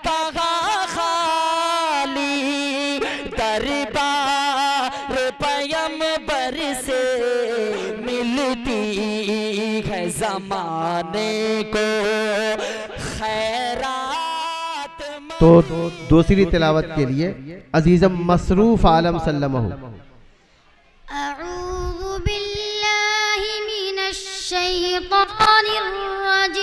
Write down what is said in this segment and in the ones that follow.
कहाँ खाली दरबार पैगंबर से मिलती है ज़माने को खैरात। तो दूसरी तिलावत के लिए अजीज़म मसरूफ़ आलम सल्लमहु। अऊज़ु बिल्लाहि मिनश शैतानिर रजीम।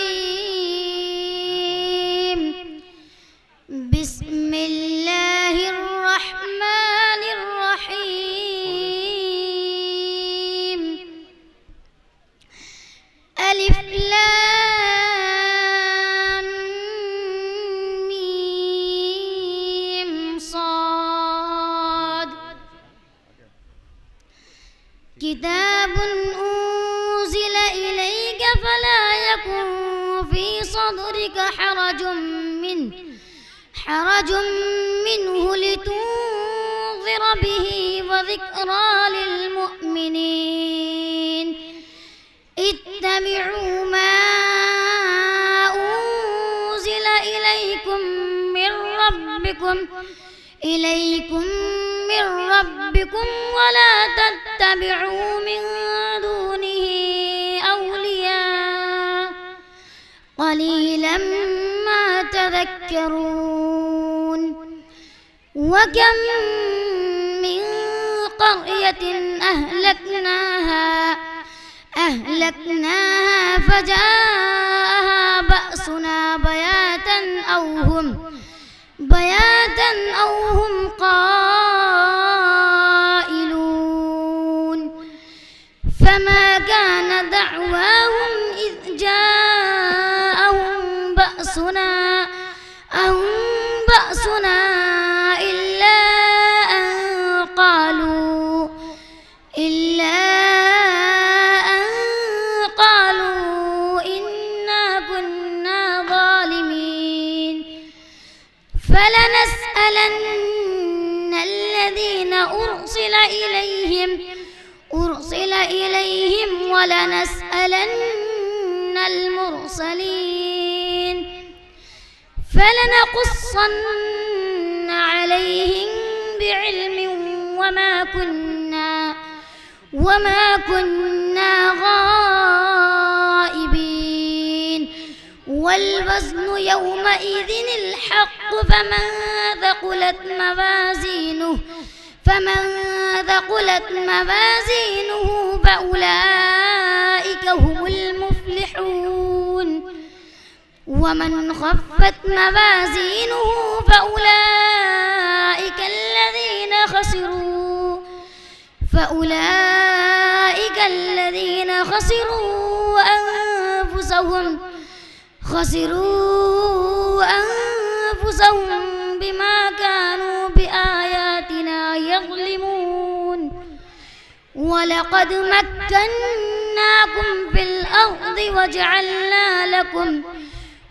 बिस्मिल्लाहिर रहमानिर रहीम। अलिफ लाम मीम साद। किताबुन उन्ज़िल इलैक फला यकुन फी सदरिक हरजुम मिन्हु लितुन्ज़िर बिही व ज़िक्रा लिलमुअ्मिनीन। इत्तबिऊ मा उन्ज़िल इलैकुम मिर रब्बिकुम वला तत्तबिऊ मिन दूनिही औलिया क़लीलन मा तज़क्करून। वकम मिन क़र्यतिन अहलकनाहा फजाअहा बअसुना बयातन अव हुम क़ाइलून। फमा कान दअवाहुम इज़ जाअहुम बअसुना इल्ला अन क़ालू इन्ना कुन्ना ज़ालिमीन। फलनस्अलन्ना الذين أرسل إليهم ولنسألن المرسلين فلنقصن عليهم بعلم وما كنا غائبين والوزن يومئذ الحق فمن ثقلت موازينه فأولئك هم المفلحون ومن خفت موازينه فأولئك الذين خسروا أنفسهم بما كانوا بآياتنا يظلمون. ولقد مكناكم في الأرض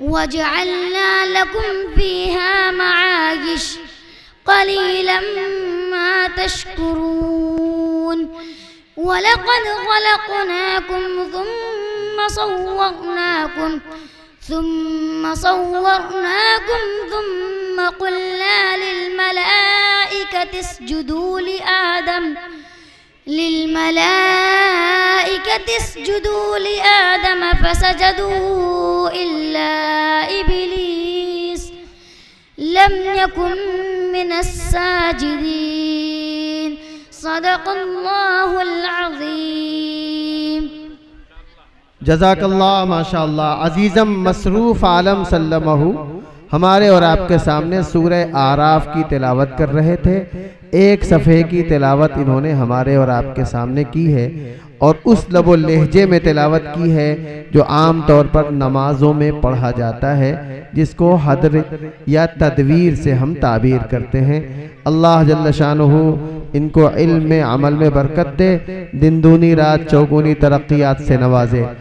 وجعلنا لكم فيها معايش قليلا ما تشكرون. ولقد خلقناكم ثم صورناكم ثم قلنا للملائكة اسجدوا لآدم فسجدوا إلا إبليس لم يكن من الساجدين. صدق الله العظيم. जज़ाकल्लाह माशाअल्लाह। अजीज़म मसरूफ़ आलम सल्लमहु हमारे और आपके सामने सूरह आराफ की तिलावत कर रहे थे। एक सफ़े की तिलावत इन्होंने हमारे और आपके सामने की है और उस लबो लहजे में तिलावत की है जो आम तौर पर नमाजों में पढ़ा जाता है, जिसको हदर या तदवीर से हम ताबीर करते हैं। अल्लाह जल्ल शानुहु इनको इल्म में अमल में बरकत दे, दिन दूनी रात चौगुनी तरक्कियात से नवाजे।